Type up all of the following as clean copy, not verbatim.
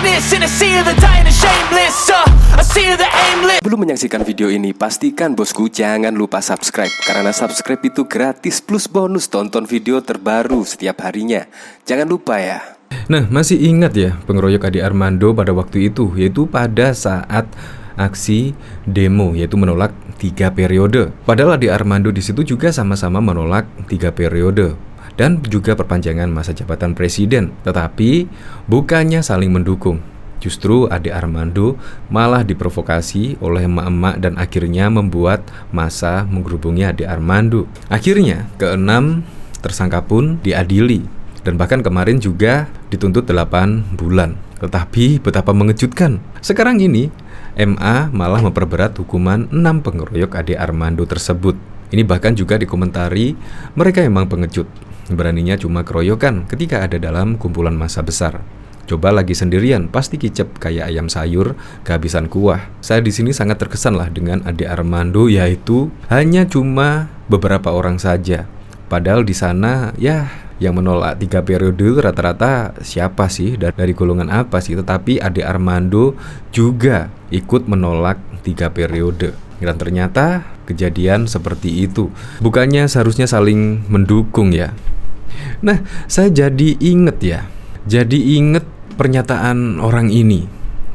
greatness in a sea of the dying and shameless, a sea of the aimless. Belum menyaksikan video ini, pastikan bosku jangan lupa subscribe. Karena subscribe itu gratis plus bonus tonton video terbaru setiap harinya. Jangan lupa ya. Nah, masih ingat ya pengeroyok Ade Armando pada waktu itu, yaitu pada saat aksi demo, yaitu menolak 3 periode. Padahal Ade Armando di situ juga sama-sama menolak 3 periode dan juga perpanjangan masa jabatan presiden. Tetapi bukannya saling mendukung. Justru Ade Armando malah diprovokasi oleh emak-emak dan akhirnya membuat massa menggerubungi Ade Armando. Akhirnya ke-6 tersangka pun diadili dan bahkan kemarin juga dituntut 8 bulan. Tetapi betapa mengejutkan, sekarang ini MA malah memperberat hukuman 6 pengeroyok Ade Armando tersebut. Ini bahkan juga dikomentari, mereka emang pengecut, beraninya cuma keroyokan ketika ada dalam kumpulan massa besar. Coba lagi sendirian, pasti kicep kayak ayam sayur, kehabisan kuah. Saya di sini sangat terkesan lah dengan Ade Armando, yaitu hanya cuma beberapa orang saja. Padahal di sana ya yang menolak 3 periode rata-rata siapa sih, dari golongan apa sih? Tetapi Ade Armando juga ikut menolak 3 periode. Dan ternyata kejadian seperti itu. Bukannya seharusnya saling mendukung ya. Nah, saya jadi inget pernyataan orang ini,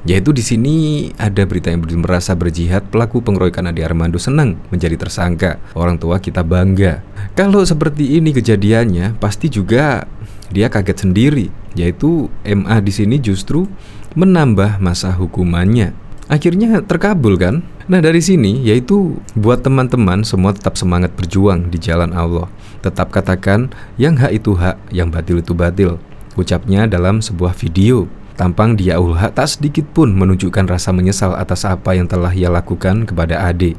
yaitu di sini ada berita yang merasa berjihad pelaku pengeroyokan Ade Armando senang menjadi tersangka. Orang tua kita bangga. Kalau seperti ini kejadiannya, pasti juga dia kaget sendiri, yaitu MA di sini justru menambah masa hukumannya. Akhirnya terkabul kan? Nah dari sini yaitu buat teman-teman semua tetap semangat berjuang di jalan Allah. Tetap katakan yang hak itu hak, yang batil itu batil. Ucapnya dalam sebuah video. Tampang dia ulha tak sedikit pun menunjukkan rasa menyesal atas apa yang telah ia lakukan kepada Ade.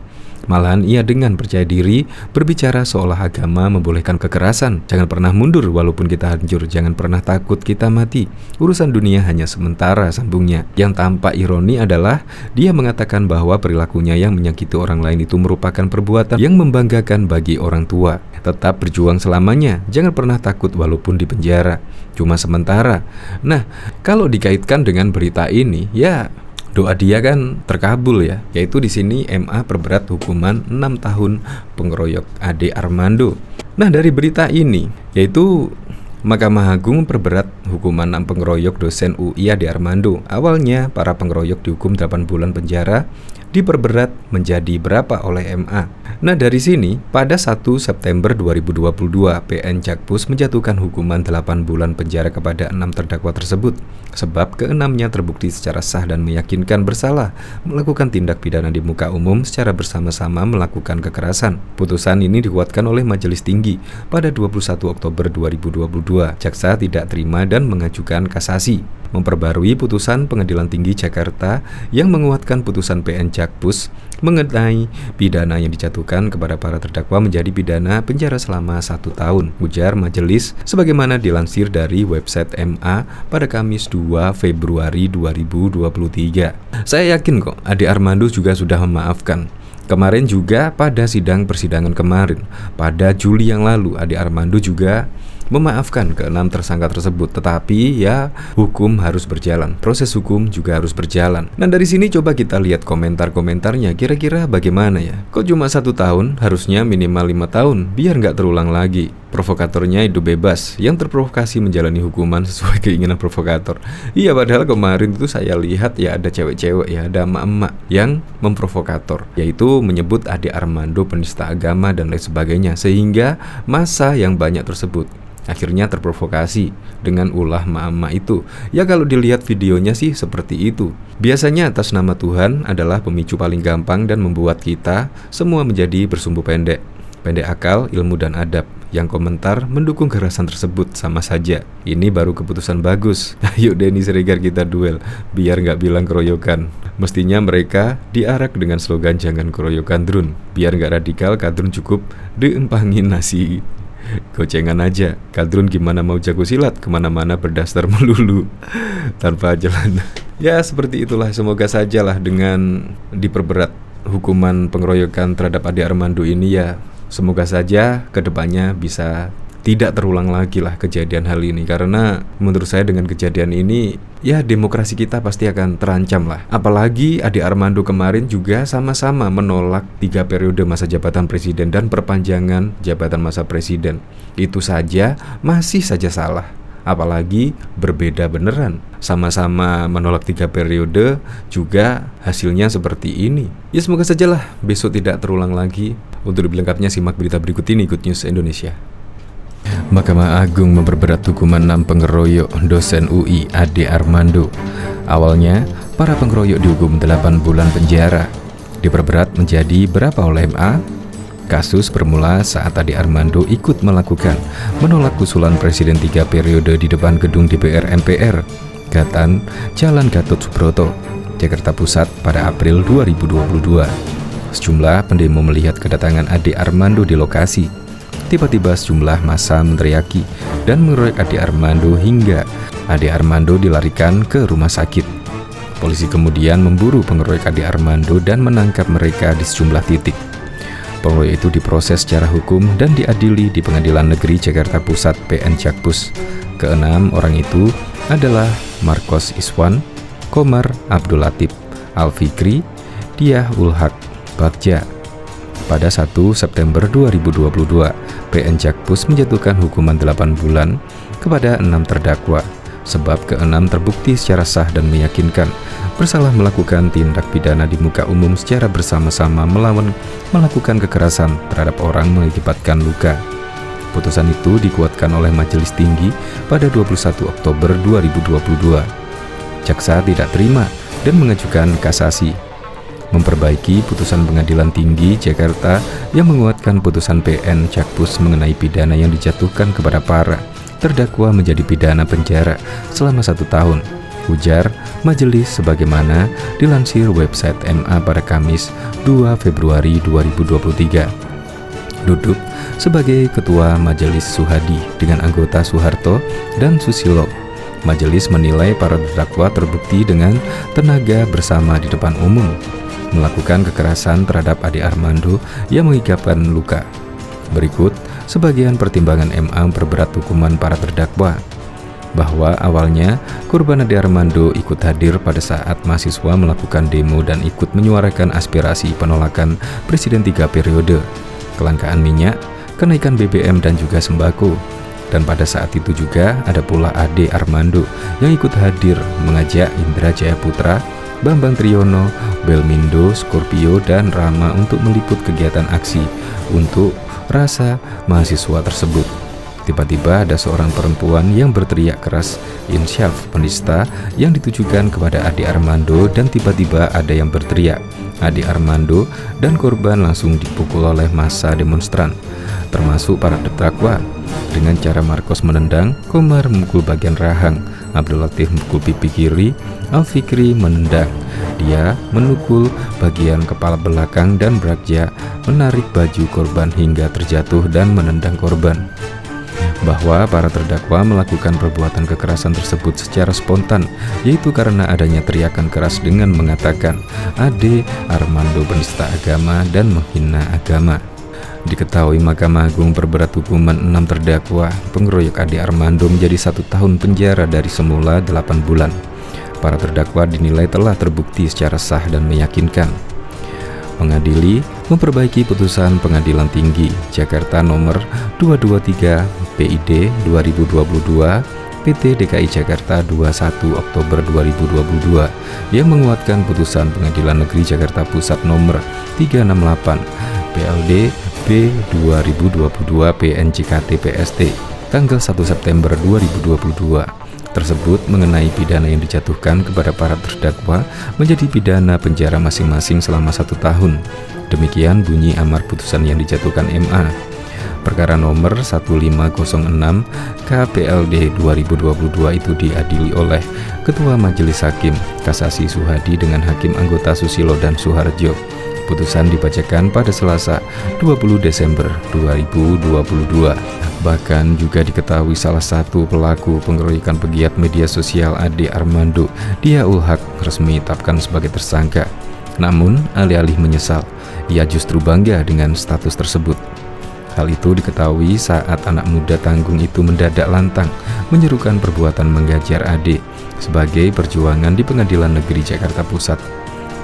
Malahan ia dengan percaya diri berbicara seolah agama membolehkan kekerasan. Jangan pernah mundur walaupun kita hancur. Jangan pernah takut kita mati. Urusan dunia hanya sementara, sambungnya. Yang tampak ironi adalah dia mengatakan bahwa perilakunya yang menyakiti orang lain itu merupakan perbuatan yang membanggakan bagi orang tua. Tetap berjuang selamanya. Jangan pernah takut walaupun di penjara. Cuma sementara. Nah, kalau dikaitkan dengan berita ini, ya doa dia kan terkabul ya, yaitu di sini MA perberat hukuman 6 tahun pengeroyok Ade Armando. Nah dari berita ini, yaitu Mahkamah Agung memperberat hukuman 6 pengeroyok dosen UI Ade Armando. Awalnya para pengeroyok dihukum 8 bulan penjara, diperberat menjadi berapa oleh MA. Nah dari sini, pada 1 September 2022, PN Jakpus menjatuhkan hukuman 8 bulan penjara kepada 6 terdakwa tersebut. Sebab keenamnya terbukti secara sah dan meyakinkan bersalah melakukan tindak pidana di muka umum secara bersama-sama melakukan kekerasan. Putusan ini dikuatkan oleh Majelis Tinggi pada 21 Oktober 2022. Jaksa tidak terima dan mengajukan kasasi. Memperbarui putusan Pengadilan Tinggi Jakarta yang menguatkan putusan PN Jakpus mengenai pidana yang dijatuhkan kepada para terdakwa menjadi pidana penjara selama 1 tahun, ujar majelis sebagaimana dilansir dari website MA pada Kamis 2 Februari 2023. Saya yakin kok Ade Armando juga sudah memaafkan. Kemarin juga pada persidangan kemarin, pada Juli yang lalu, Ade Armando juga memaafkan ke-6 tersangka tersebut. Tetapi ya hukum harus berjalan, proses hukum juga harus berjalan. Nah dari sini coba kita lihat komentar-komentarnya, kira-kira bagaimana ya? Kok cuma 1 tahun? Harusnya minimal 5 tahun, biar nggak terulang lagi. Provokatornya hidup bebas, yang terprovokasi menjalani hukuman sesuai keinginan provokator. Iya padahal kemarin itu saya lihat ya ada cewek-cewek ya, ada emak-emak yang memprovokator, yaitu menyebut Ade Armando penista agama dan lain sebagainya. Sehingga massa yang banyak tersebut akhirnya terprovokasi dengan ulah emak-emak itu. Ya kalau dilihat videonya sih seperti itu. Biasanya atas nama Tuhan adalah pemicu paling gampang dan membuat kita semua menjadi bersumbu pendek akal, ilmu dan adab. Yang komentar mendukung kekerasan tersebut sama saja. Ini baru keputusan bagus. Ayo Denny Siregar kita duel, biar nggak bilang keroyokan. Mestinya mereka diarak dengan slogan jangan keroyokan drun. Biar nggak radikal, kadrun cukup diempangin nasi gocengan aja. Kadrun gimana mau jago silat, kemana-mana berdasar melulu tanpa jalan. Ya seperti itulah, semoga sajalah dengan diperberat hukuman pengeroyokan terhadap Ade Armando ini ya, semoga saja kedepannya bisa tidak terulang lagi lah kejadian hal ini. Karena menurut saya dengan kejadian ini ya demokrasi kita pasti akan terancam lah. Apalagi Ade Armando kemarin juga sama-sama menolak 3 periode masa jabatan presiden dan perpanjangan jabatan masa presiden. Itu saja masih saja salah, apalagi berbeda beneran. Sama-sama menolak 3 periode juga hasilnya seperti ini. Ya semoga sajalah besok tidak terulang lagi. Untuk lebih lengkapnya simak berita berikut ini, Good News Indonesia. Mahkamah Agung memperberat hukuman 6 pengeroyok dosen UI Ade Armando. Awalnya, para pengeroyok dihukum 8 bulan penjara. Diperberat menjadi berapa oleh MA? Kasus bermula saat Ade Armando ikut menolak usulan Presiden 3 periode di depan gedung DPR MPR, Gatan, Jalan Gatot Subroto, Jakarta Pusat pada April 2022. Sejumlah pendemo melihat kedatangan Ade Armando di lokasi. Tiba-tiba sejumlah massa meneriaki dan mengeroyok Ade Armando hingga Ade Armando dilarikan ke rumah sakit. Polisi kemudian memburu pengeroyok Ade Armando dan menangkap mereka di sejumlah titik. Pengeroyok itu diproses secara hukum dan diadili di Pengadilan Negeri Jakarta Pusat PN Jakpus. Keenam orang itu adalah Marcos Iswan, Komar Abdul Latif, Al-Fikri, Diah Ulhak Bagja. Pada 1 September 2022, PN Jakpus menjatuhkan hukuman 8 bulan kepada 6 terdakwa, sebab ke-6 terbukti secara sah dan meyakinkan bersalah melakukan tindak pidana di muka umum secara bersama-sama melakukan kekerasan terhadap orang mengakibatkan luka. Putusan itu dikuatkan oleh Majelis Tinggi pada 21 Oktober 2022. Jaksa tidak terima dan mengajukan kasasi, memperbaiki putusan Pengadilan Tinggi Jakarta yang menguatkan putusan PN Jakpus mengenai pidana yang dijatuhkan kepada para terdakwa menjadi pidana penjara selama 1 tahun, ujar majelis sebagaimana dilansir website MA pada Kamis 2 Februari 2023. Duduk sebagai ketua majelis Suhadi dengan anggota Soeharto dan Susilo. Majelis menilai para terdakwa terbukti dengan tenaga bersama di depan umum melakukan kekerasan terhadap Ade Armando yang mengakibatkan luka. Berikut sebagian pertimbangan MA memperberat hukuman para terdakwa. Bahwa awalnya korban Ade Armando ikut hadir pada saat mahasiswa melakukan demo dan ikut menyuarakan aspirasi penolakan Presiden 3 periode, kelangkaan minyak, kenaikan BBM dan juga sembako. Dan pada saat itu juga ada pula Ade Armando yang ikut hadir mengajak Indra Jayaputra, Bambang Triyono, Belmindo, Scorpio, dan Rama untuk meliput kegiatan aksi untuk rasa mahasiswa tersebut. Tiba-tiba ada seorang perempuan yang berteriak keras insyaf penista yang ditujukan kepada Ade Armando dan tiba-tiba ada yang berteriak Ade Armando dan korban langsung dipukul oleh massa demonstran, termasuk para terdakwa. Dengan cara Marcos menendang, Komar memukul bagian rahang, Abdul Latif memukul pipi kiri, Al-Fikri menendang, dia menukul bagian kepala belakang dan Bagja menarik baju korban hingga terjatuh dan menendang korban. Bahwa para terdakwa melakukan perbuatan kekerasan tersebut secara spontan, yaitu karena adanya teriakan keras dengan mengatakan Ade Armando penista agama dan menghina agama. Diketahui Mahkamah Agung perberat hukuman 6 terdakwa pengeroyok Ade Armando menjadi 1 tahun penjara dari semula 8 bulan. Para terdakwa dinilai telah terbukti secara sah dan meyakinkan. Mengadili memperbaiki putusan Pengadilan Tinggi Jakarta nomor 223 PID 2022 PT DKI Jakarta 21 Oktober 2022 yang menguatkan putusan Pengadilan Negeri Jakarta Pusat nomor 368 PLD B 2022 PN JKT PST tanggal 1 September 2022 tersebut mengenai pidana yang dijatuhkan kepada para terdakwa menjadi pidana penjara masing-masing selama 1 tahun. Demikian bunyi amar putusan yang dijatuhkan MA. Perkara nomor 1506 KPLD 2022 itu diadili oleh Ketua Majelis Hakim Kasasi Suhadi dengan Hakim anggota Susilo dan Suharjo. Putusan dibacakan pada Selasa 20 Desember 2022. Bahkan juga diketahui salah satu pelaku pengeroyokan pegiat media sosial Ade Armando, Diah Ulhak, resmi ditetapkan sebagai tersangka. Namun, alih-alih menyesal, ia justru bangga dengan status tersebut. Hal itu diketahui saat anak muda tanggung itu mendadak lantang menyerukan perbuatan menggajar Ade sebagai perjuangan di Pengadilan Negeri Jakarta Pusat.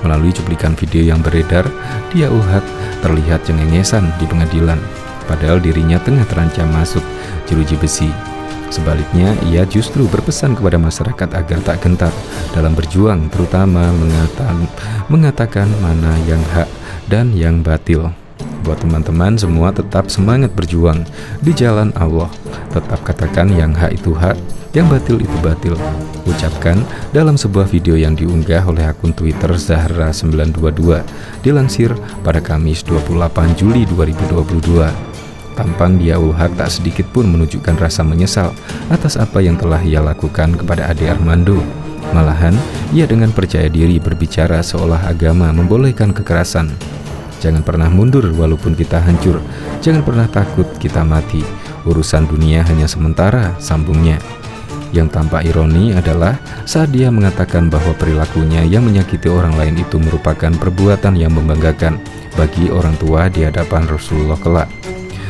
Melalui cuplikan video yang beredar, Diaul Haq terlihat cengengesan di pengadilan, padahal dirinya tengah terancam masuk jeruji besi. Sebaliknya, ia justru berpesan kepada masyarakat agar tak gentar dalam berjuang, terutama mengatakan mana yang hak dan yang batil. Buat teman-teman semua tetap semangat berjuang di jalan Allah. Tetap katakan yang hak itu hak, yang batil itu batil, ucapkan dalam sebuah video yang diunggah oleh akun Twitter Zahra922, dilansir pada Kamis 28 Juli 2022. Tampang Diaul Haq tak sedikit pun menunjukkan rasa menyesal atas apa yang telah ia lakukan kepada Ade Armando. Malahan, ia dengan percaya diri berbicara seolah agama membolehkan kekerasan. Jangan pernah mundur walaupun kita hancur. Jangan pernah takut kita mati. Urusan dunia hanya sementara, sambungnya. Yang tampak ironi adalah saat dia mengatakan bahwa perilakunya yang menyakiti orang lain itu merupakan perbuatan yang membanggakan bagi orang tua di hadapan Rasulullah kelak.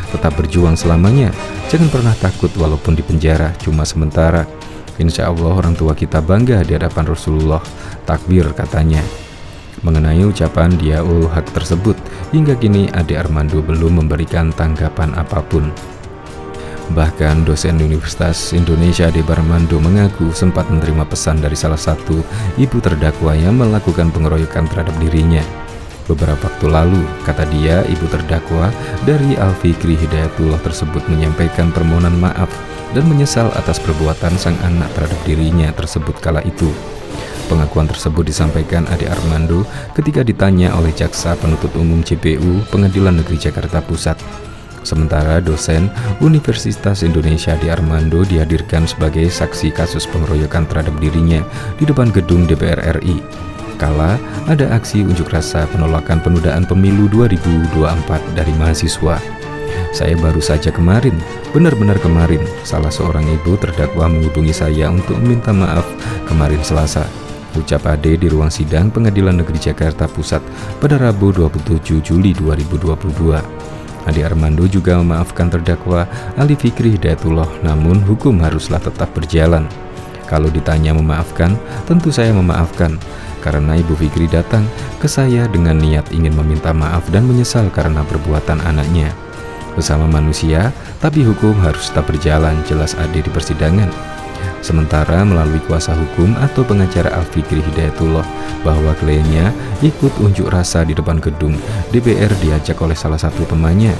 Tetap berjuang selamanya. Jangan pernah takut walaupun di penjara, cuma sementara. Insya Allah orang tua kita bangga di hadapan Rasulullah. Takbir, katanya. Mengenai ucapan Diaul Haq tersebut, hingga kini Ade Armando belum memberikan tanggapan apapun. Bahkan dosen Universitas Indonesia Ade Armando mengaku sempat menerima pesan dari salah satu ibu terdakwa yang melakukan pengeroyokan terhadap dirinya. Beberapa waktu lalu, kata dia, ibu terdakwa dari Al-Fikri Hidayatullah tersebut menyampaikan permohonan maaf dan menyesal atas perbuatan sang anak terhadap dirinya tersebut kala itu. Pengakuan tersebut disampaikan Ade Armando ketika ditanya oleh Jaksa Penuntut Umum JPU Pengadilan Negeri Jakarta Pusat. Sementara dosen Universitas Indonesia Ade Armando dihadirkan sebagai saksi kasus pengeroyokan terhadap dirinya di depan gedung DPR RI. Kala ada aksi unjuk rasa penolakan penundaan pemilu 2024 dari mahasiswa. Saya baru saja kemarin, benar-benar kemarin, salah seorang ibu terdakwa menghubungi saya untuk meminta maaf kemarin Selasa. Ucap Ade di ruang sidang Pengadilan Negeri Jakarta Pusat pada Rabu 27 Juli 2022. Ade Armando juga memaafkan terdakwa Al-Fikri Hidayatullah, namun hukum haruslah tetap berjalan. Kalau ditanya memaafkan, tentu saya memaafkan, karena Ibu Fikri datang ke saya dengan niat ingin meminta maaf dan menyesal karena perbuatan anaknya. Bersama manusia, tapi hukum harus tetap berjalan, jelas Ade di persidangan. Sementara melalui kuasa hukum atau pengacara Al-Fikri Hidayatullah bahwa kliennya ikut unjuk rasa di depan gedung DPR diajak oleh salah satu temannya.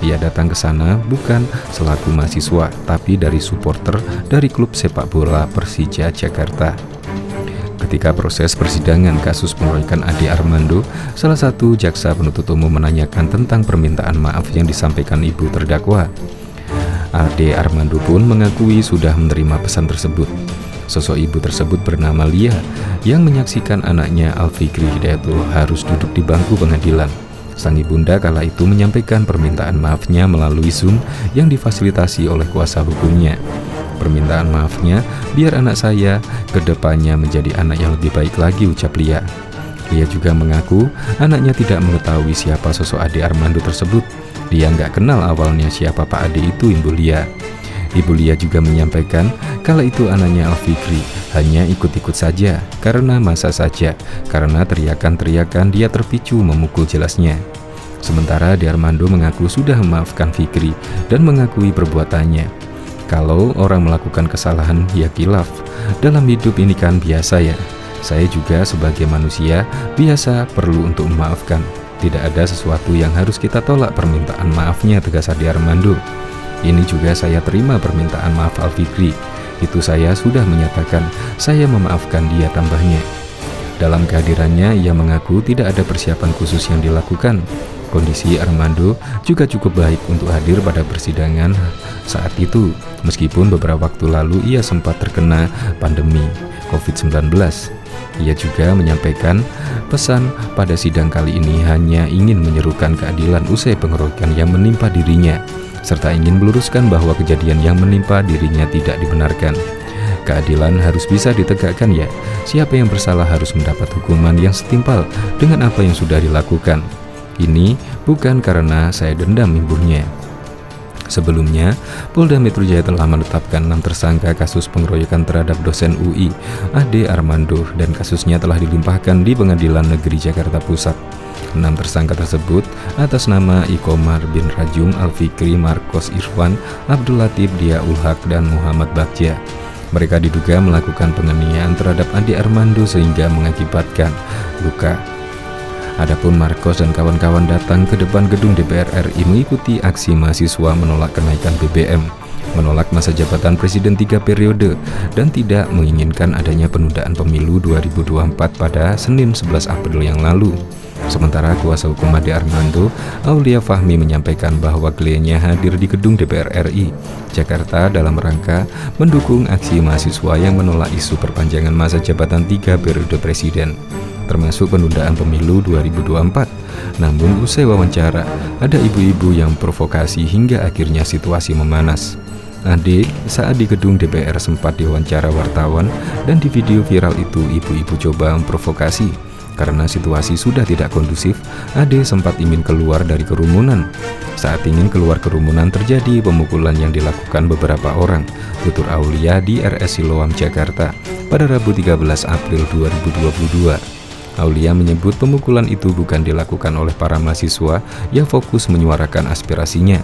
Ia datang ke sana bukan selaku mahasiswa, tapi dari supporter dari klub sepak bola Persija Jakarta. Ketika proses persidangan kasus pengeroyokan Ade Armando, salah satu jaksa penuntut umum menanyakan tentang permintaan maaf yang disampaikan ibu terdakwa. Ade Armando pun mengakui sudah menerima pesan tersebut. Sosok ibu tersebut bernama Lia yang menyaksikan anaknya Al-Fikri Hidayatullah harus duduk di bangku pengadilan. Sang ibunda kala itu menyampaikan permintaan maafnya melalui Zoom yang difasilitasi oleh kuasa hukumnya. Permintaan maafnya biar anak saya kedepannya menjadi anak yang lebih baik lagi, ucap Lia. Lia juga mengaku anaknya tidak mengetahui siapa sosok Ade Armando tersebut. Dia nggak kenal awalnya siapa Pak Ade itu, Ibu Lia. Ibu Lia juga menyampaikan kala itu anaknya Al-Fikri hanya ikut-ikut saja, karena masa saja, karena teriakan-teriakan dia terpicu memukul, jelasnya. Sementara Ade Armando mengaku sudah memaafkan Fikri dan mengakui perbuatannya. Kalau orang melakukan kesalahan ya khilaf. Dalam hidup ini kan biasa ya. Saya juga sebagai manusia biasa perlu untuk memaafkan. Tidak ada sesuatu yang harus kita tolak permintaan maafnya, tegas Ade Armando. Ini juga saya terima permintaan maaf Al-Fikri. Itu saya sudah menyatakan saya memaafkan dia, tambahnya. Dalam kehadirannya, ia mengaku tidak ada persiapan khusus yang dilakukan. Kondisi Armando juga cukup baik untuk hadir pada persidangan saat itu, meskipun beberapa waktu lalu ia sempat terkena pandemi COVID-19. Ia juga menyampaikan pesan pada sidang kali ini hanya ingin menyerukan keadilan usai pengeroyokan yang menimpa dirinya, serta ingin meluruskan bahwa kejadian yang menimpa dirinya tidak dibenarkan. Keadilan harus bisa ditegakkan ya. Siapa yang bersalah harus mendapat hukuman yang setimpal dengan apa yang sudah dilakukan. Ini bukan karena saya dendam, imbuhnya. Sebelumnya, Polda Metro Jaya telah menetapkan 6 tersangka kasus pengeroyokan terhadap dosen UI, Ade Armando, dan kasusnya telah dilimpahkan di Pengadilan Negeri Jakarta Pusat. 6 tersangka tersebut atas nama Ikomar bin Rajum, Al-Fikri, Marcos Irfan, Abdul Latif, Dia Ulhak, dan Muhammad Bagja. Mereka diduga melakukan penganiayaan terhadap Ade Armando sehingga mengakibatkan luka. Adapun Marcos dan kawan-kawan datang ke depan gedung DPR RI mengikuti aksi mahasiswa menolak kenaikan BBM, menolak masa jabatan Presiden 3 periode, dan tidak menginginkan adanya penundaan pemilu 2024 pada Senin 11 April yang lalu. Sementara kuasa hukum Ade Armando, Aulia Fahmi, menyampaikan bahwa kliennya hadir di gedung DPR RI Jakarta dalam rangka mendukung aksi mahasiswa yang menolak isu perpanjangan masa jabatan 3 periode presiden, termasuk penundaan pemilu 2024. Namun usai wawancara, ada ibu-ibu yang provokasi hingga akhirnya situasi memanas. Ade saat di gedung DPR sempat diwawancara wartawan, dan di video viral itu ibu-ibu coba memprovokasi. Karena situasi sudah tidak kondusif, Ade sempat ingin keluar dari kerumunan. Saat ingin keluar kerumunan terjadi pemukulan yang dilakukan beberapa orang, tutur Aulia di RS Siloam, Jakarta pada Rabu 13 April 2022. Aulia menyebut pemukulan itu bukan dilakukan oleh para mahasiswa yang fokus menyuarakan aspirasinya.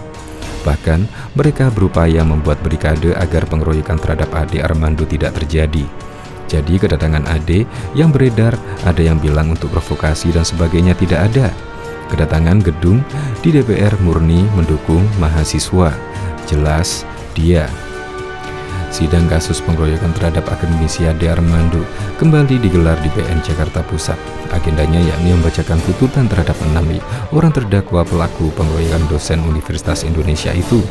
Bahkan, mereka berupaya membuat barikade agar pengeroyokan terhadap Ade Armando tidak terjadi. Jadi kedatangan Ade yang beredar, ada yang bilang untuk provokasi dan sebagainya, tidak ada. Kedatangan gedung di DPR murni mendukung mahasiswa. Jelas dia. Sidang kasus pengeroyokan terhadap akademisi Ade Armando kembali digelar di PN Jakarta Pusat. Agendanya yakni membacakan tuntutan terhadap 6 orang terdakwa pelaku pengeroyokan dosen Universitas Indonesia itu.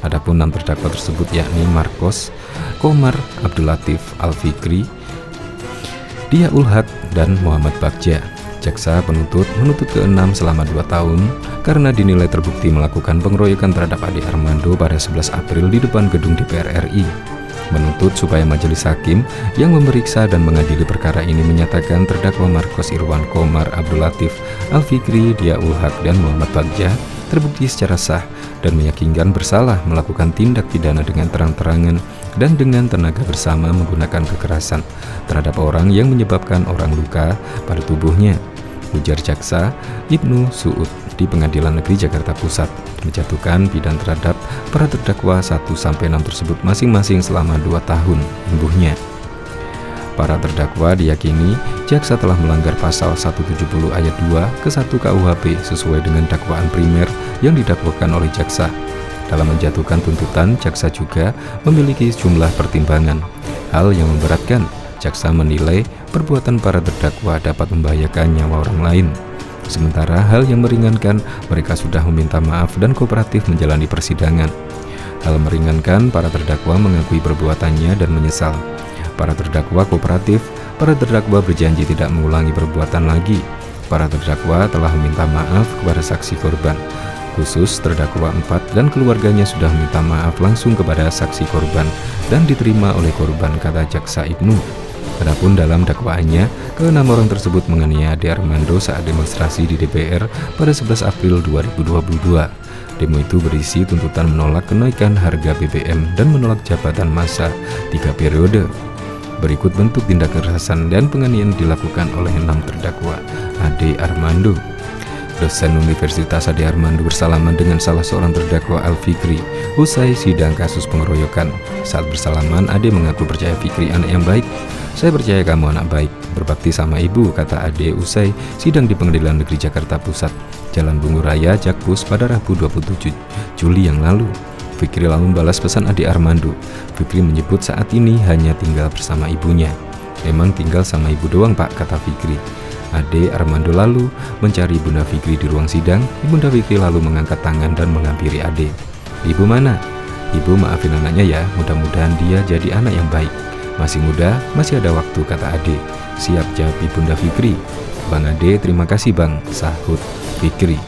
Adapun 6 terdakwa tersebut yakni Marcos, Komar, Abdul Latif, Al-Fikri, Dia Ulhak, dan Muhammad Bagja. Jaksa penuntut menuntut ke-6 selama 2 tahun karena dinilai terbukti melakukan pengeroyokan terhadap Ade Armando pada 11 April di depan gedung DPR RI. Menuntut supaya majelis hakim yang memeriksa dan mengadili perkara ini menyatakan terdakwa Marcos Irwan, Komar, Abdul Latif, Al-Fikri, Dia Ulhak, dan Muhammad Bagja terbukti secara sah dan meyakinkan bersalah melakukan tindak pidana dengan terang-terangan dan dengan tenaga bersama menggunakan kekerasan terhadap orang yang menyebabkan orang luka pada tubuhnya. Ujar Jaksa Ibnu Suud di Pengadilan Negeri Jakarta Pusat, menjatuhkan pidana terhadap para terdakwa 1-6 tersebut masing-masing selama 2 tahun, imbuhnya. Para terdakwa diyakini jaksa telah melanggar pasal 170 ayat 2 ke 1 KUHP sesuai dengan dakwaan primer yang didakwakan oleh jaksa. Dalam menjatuhkan tuntutan, jaksa juga memiliki sejumlah pertimbangan. Hal yang memberatkan, jaksa menilai perbuatan para terdakwa dapat membahayakan nyawa orang lain. Sementara hal yang meringankan, mereka sudah meminta maaf dan kooperatif menjalani persidangan. Hal meringankan, para terdakwa mengakui perbuatannya dan menyesal. Para terdakwa kooperatif, para terdakwa berjanji tidak mengulangi perbuatan lagi. Para terdakwa telah meminta maaf kepada saksi korban. Khusus terdakwa 4 dan keluarganya sudah meminta maaf langsung kepada saksi korban dan diterima oleh korban, kata Jaksa Ibnu. Adapun dalam dakwaannya, ke-6 orang tersebut menganiaya Ade Armando saat demonstrasi di DPR pada 11 April 2022. Demo itu berisi tuntutan menolak kenaikan harga BBM dan menolak jabatan masa 3 periode. Berikut bentuk tindak kekerasan dan penganiayaan dilakukan oleh 6 terdakwa Ade Armando. Dosen Universitas Ade Armando bersalaman dengan salah seorang terdakwa, Al-Fikri, usai sidang kasus pengeroyokan. Saat bersalaman, Ade mengaku percaya Fikri anak yang baik. Saya percaya kamu anak baik, berbakti sama ibu, kata Ade usai sidang di Pengadilan Negeri Jakarta Pusat, Jalan Bungu Raya, Jakpus pada Rabu 27 Juli yang lalu. Fikri lalu membalas pesan Ade Armando. Fikri menyebut saat ini hanya tinggal bersama ibunya. Emang tinggal sama ibu doang, Pak, kata Fikri. Ade Armando lalu mencari Bunda Fikri di ruang sidang. Bunda Fikri lalu mengangkat tangan dan menghampiri Ade. Ibu mana? Ibu maafin anaknya ya, mudah-mudahan dia jadi anak yang baik. Masih muda, masih ada waktu, kata Ade. Siap, jawab Bunda Fikri. Bang Ade, terima kasih bang, sahut Fikri.